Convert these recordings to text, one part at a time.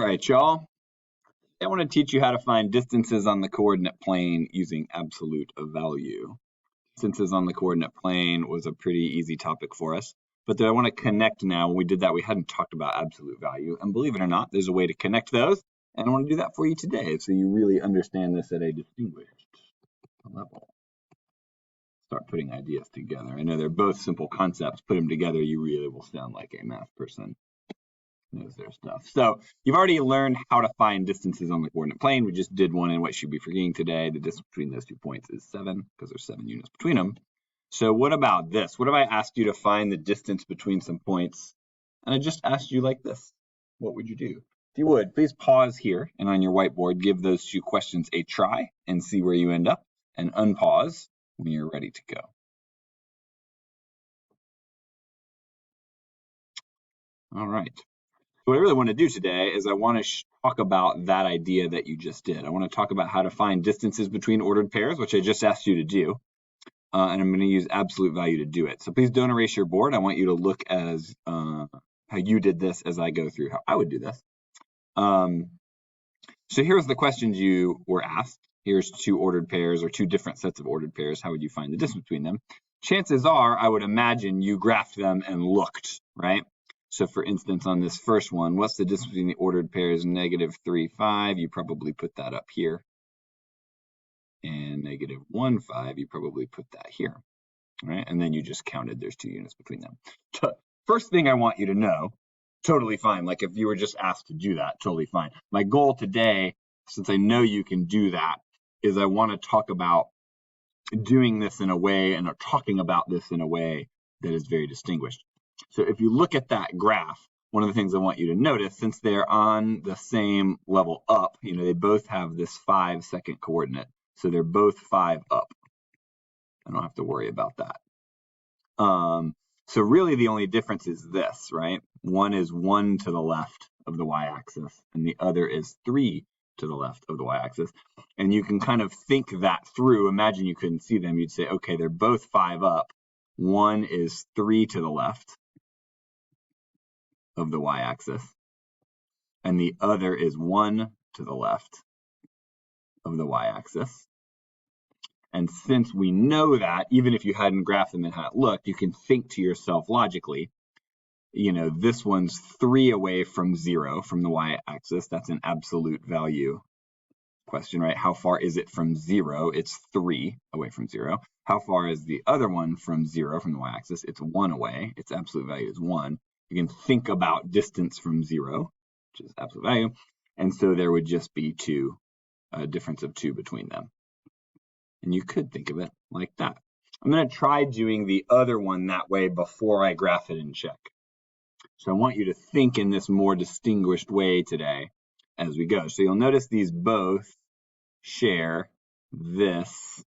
All right, y'all. I want to teach you how to find distances on the coordinate plane using absolute value. Distances on the coordinate plane was a pretty easy topic for us, but I want to connect now. When we did that, we hadn't talked about absolute value, and believe it or not, there's a way to connect those, and I want to do that for you today so you really understand this at a distinguished level. Start putting ideas together. I know they're both simple concepts. Put them together, you really will sound like a math person. Knows their stuff. So you've already learned how to find distances on the coordinate plane. We just did one in what should be forgetting today. The distance between those 2 points is 7 because there's 7 units between them. So what about this? What if I asked you to find the distance between some points and I just asked you like this? What would you do? If you would, please pause here and on your whiteboard, give those 2 questions a try and see where you end up, and unpause when you're ready to go. All right. What I really want to do today is I want to talk about that idea that you just did. I want to talk about how to find distances between ordered pairs, which I just asked you to do. And I'm going to use absolute value to do it. So please don't erase your board. I want you to look as how you did this as I go through how I would do this. So here's the questions you were asked. Here's 2 ordered pairs or 2 different sets of ordered pairs. How would you find the distance between them? Chances are, I would imagine you graphed them and looked, right? So for instance, on this first one, what's the distance between the ordered pairs? -3, 5, you probably put that up here. And -1, 5, you probably put that here, right? And then you just counted there's 2 units between them. First thing I want you to know, totally fine. Like if you were just asked to do that, totally fine. My goal today, since I know you can do that, is I want to talk about doing this in a way and talking about this in a way that is very distinguished. So if you look at that graph, one of the things I want you to notice, since they're on the same level up, they both have this 5-second coordinate. So they're both 5 up. I don't have to worry about that. So really the only difference is this, right? One is 1 to the left of the y-axis, and the other is 3 to the left of the y-axis. And you can kind of think that through. Imagine you couldn't see them. You'd say, okay, they're both 5 up. One is 3 to the left of the y-axis, and the other is 1 to the left of the y-axis. And since we know that, even if you hadn't graphed them and had it looked, you can think to yourself logically, this one's 3 away from 0 from the y-axis. That's an absolute value question, right? How far is it from 0? It's 3 away from 0. How far is the other one from 0 from the y-axis? It's 1 away. Its absolute value is 1. You can think about distance from 0, which is absolute value. And so there would just be a difference of 2 between them. And you could think of it like that. I'm going to try doing the other one that way before I graph it and check. So I want you to think in this more distinguished way today as we go. So you'll notice these both share this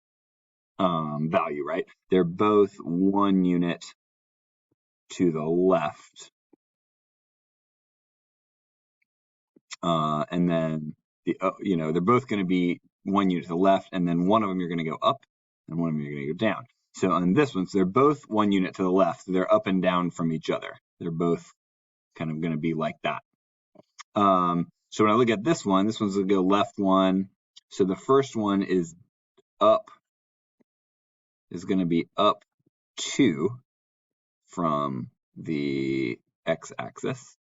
value, right? They're both 1 unit to the left. And then, they're both going to be 1 unit to the left, and then one of them you're going to go up, and one of them you're going to go down. So on this one, so they're both 1 unit to the left. So they're up and down from each other. They're both kind of going to be like that. So when I look at this one's going to go left 1. So the first one is going to be up 2 from the x-axis.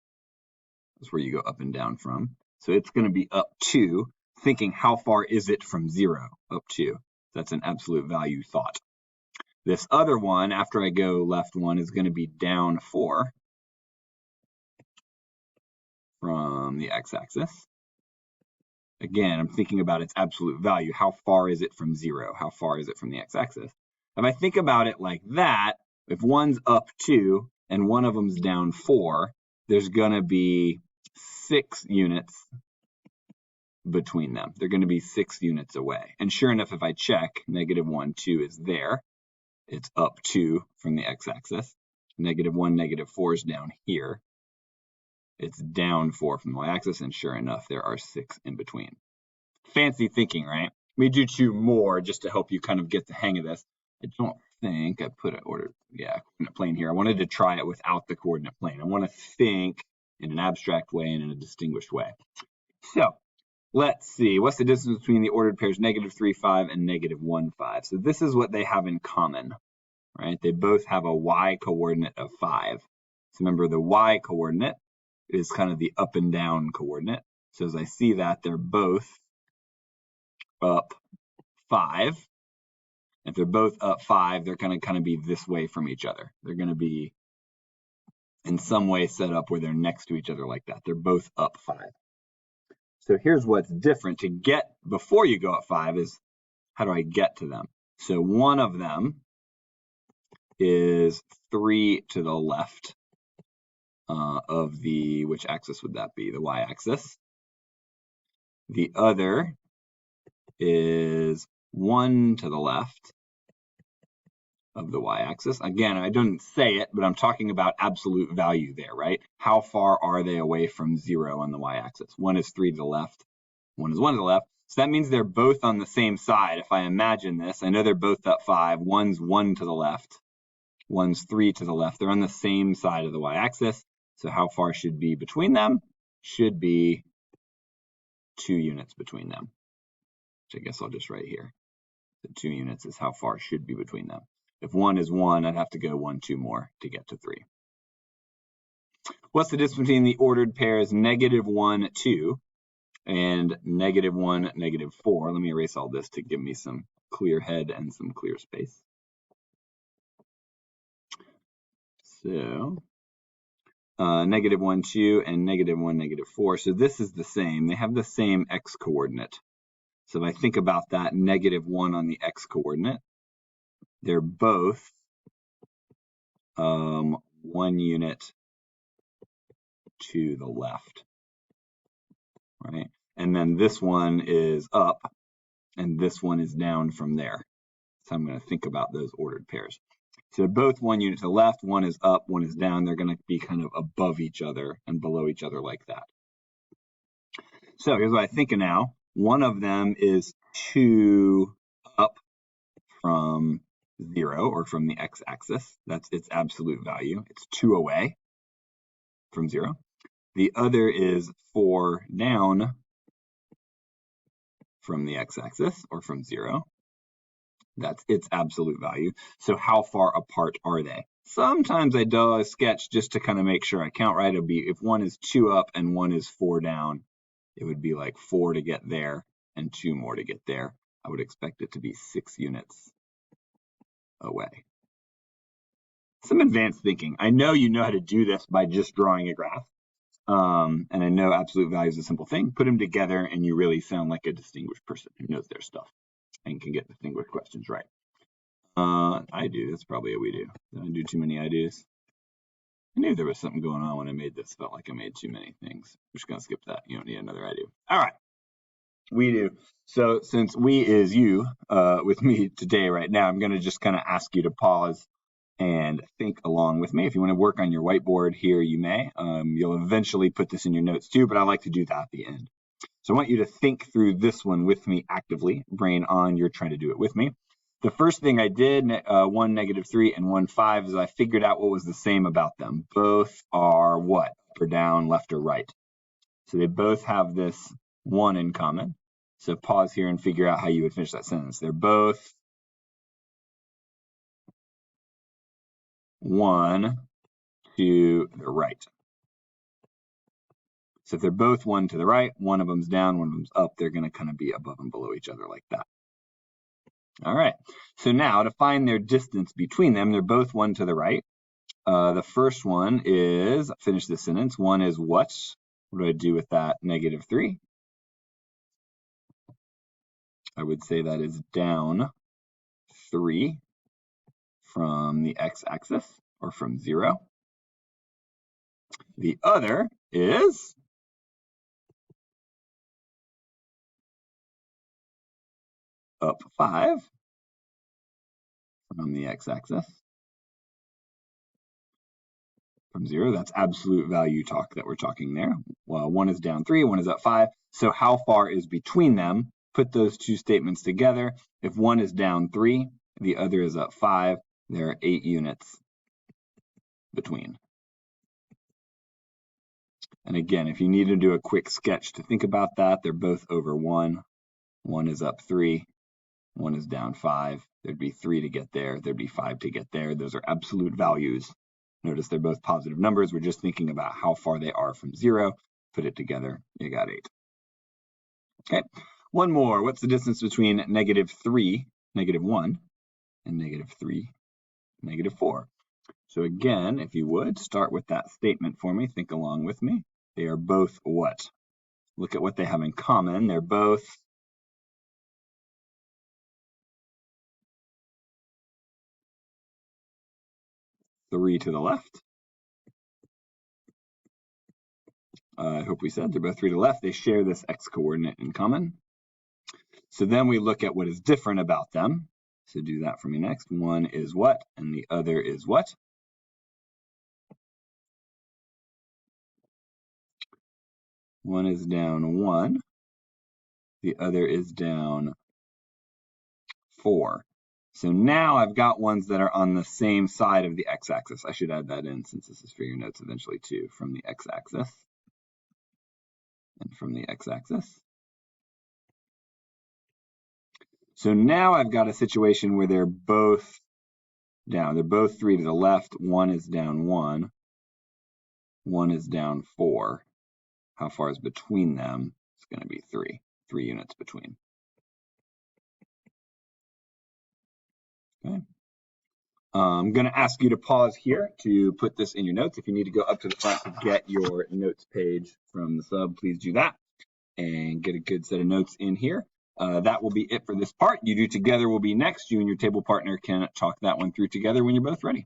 That's where you go up and down from. So it's going to be up 2, thinking how far is it from 0? Up 2. That's an absolute value thought. This other one, after I go left 1, is going to be down 4 from the x-axis. Again, I'm thinking about its absolute value. How far is it from 0? How far is it from the x-axis? If I think about it like that, if one's up 2 and one of them's down 4, there's going to be 6 units between them. They're going to be 6 units away. And sure enough, if I check, -1, 2 is there. It's up 2 from the x-axis. -1, -4 is down here. It's down 4 from the y-axis, and sure enough, there are 6 in between. Fancy thinking, right? Let me do 2 more just to help you kind of get the hang of this. I don't think I put an coordinate plane here. I wanted to try it without the coordinate plane. I want to think in an abstract way and in a distinguished way. So let's see, what's the distance between the ordered pairs -3, 5 and -1, 5? So this is what they have in common, right? They both have a y coordinate of 5. So remember, the y coordinate is kind of the up and down coordinate. So as I see that, they're both up 5. If they're both up 5, they're going to kind of be this way from each other. They're going to be in some way set up where they're next to each other like that. They're both up 5. So here's what's different. To get before you go up 5 is, how do I get to them? So one of them is 3 to the left of the, which axis would that be? The y-axis. The other is 1 to the left of the y-axis. Again, I didn't say it, but I'm talking about absolute value there, right? How far are they away from 0 on the y-axis? One is 3 to the left, one is 1 to the left. So that means they're both on the same side. If I imagine this, I know they're both up 5. One's 1 to the left, one's 3 to the left. They're on the same side of the y-axis. So how far should be between them? Should be 2 units between them, which I guess I'll just write here. The 2 units is how far should be between them. If 1 is 1, I'd have to go 1, 2 more to get to 3. What's the distance between the ordered pairs -1, 2 and -1, -4? Let me erase all this to give me some clear head and some clear space. So -1, 2 and -1, -4. So this is the same. They have the same x coordinate. So if I think about that -1 on the x coordinate, they're both 1 unit to the left, right? And then this one is up, and this one is down from there. So I'm going to think about those ordered pairs. So they're both 1 unit to the left, one is up, one is down. They're going to be kind of above each other and below each other like that. So here's what I think of now. One of them is 2 up from 0, or from the x-axis. That's its absolute value. It's 2 away from 0. The other is 4 down from the x-axis, or from 0. That's its absolute value. So how far apart are they? Sometimes I do a sketch just to kind of make sure I count right. It'll be, if one is 2 up and one is 4 down, it would be like 4 to get there and 2 more to get there. I would expect it to be 6 units away. Some advanced thinking. I know you know how to do this by just drawing a graph. And I know absolute value is a simple thing. Put them together and you really sound like a distinguished person who knows their stuff and can get distinguished questions right. I do. That's probably what we do. Did I do too many I do's? I knew there was something going on when I made this. Felt like I made too many things. I'm just going to skip that. You don't need another I do. All right. We do. So since we is you with me today right now, I'm going to just kind of ask you to pause and think along with me. If you want to work on your whiteboard here, you may. You'll eventually put this in your notes too, but I like to do that at the end. So I want you to think through this one with me actively. Brain on, you're trying to do it with me. The first thing I did, 1, -3 and 1, 5, is I figured out what was the same about them. Both are what? Up or down, left or right. So they both have this 1 in common. So pause here and figure out how you would finish that sentence. They're both 1 to the right. So if they're both 1 to the right, one of them's down, one of them's up, they're going to kind of be above and below each other like that. All right. So now to find their distance between them, they're both 1 to the right. The first one is, finish this sentence, 1 is what? What do I do with that -3? I would say that is down 3 from the x-axis, or from 0. The other is up 5 from the x-axis, from 0. That's absolute value talk that we're talking there. Well, 1 is down 3, 1 is up 5. So how far is between them? Put those two statements together. If 1 is down 3, the other is up 5, there are 8 units between. And again, if you need to do a quick sketch to think about that, they're both over 1. 1 is up 3. 1 is down 5. There'd be 3 to get there. There'd be 5 to get there. Those are absolute values. Notice they're both positive numbers. We're just thinking about how far they are from 0. Put it together, you got 8. Okay, one more. What's the distance between -3, -1, and -3, -4? So again, if you would, start with that statement for me. Think along with me. They are both what? Look at what they have in common. They're both 3 to the left. I hope we said they're both 3 to the left. They share this x-coordinate in common. So then we look at what is different about them. So do that for me next. One is what, and the other is what? One is down 1. The other is down 4. So now I've got ones that are on the same side of the x-axis. I should add that in since this is for your notes eventually too, from the x-axis and from the x-axis. So now I've got a situation where they're both down. They're both 3 to the left. One is down 1. One is down 4. How far is between them? It's going to be 3. 3 units between. Okay. I'm going to ask you to pause here to put this in your notes. If you need to go up to the front to get your notes page from the sub, please do that and get a good set of notes in here. That will be it for this part. You do together will be next. You and your table partner can talk that one through together when you're both ready.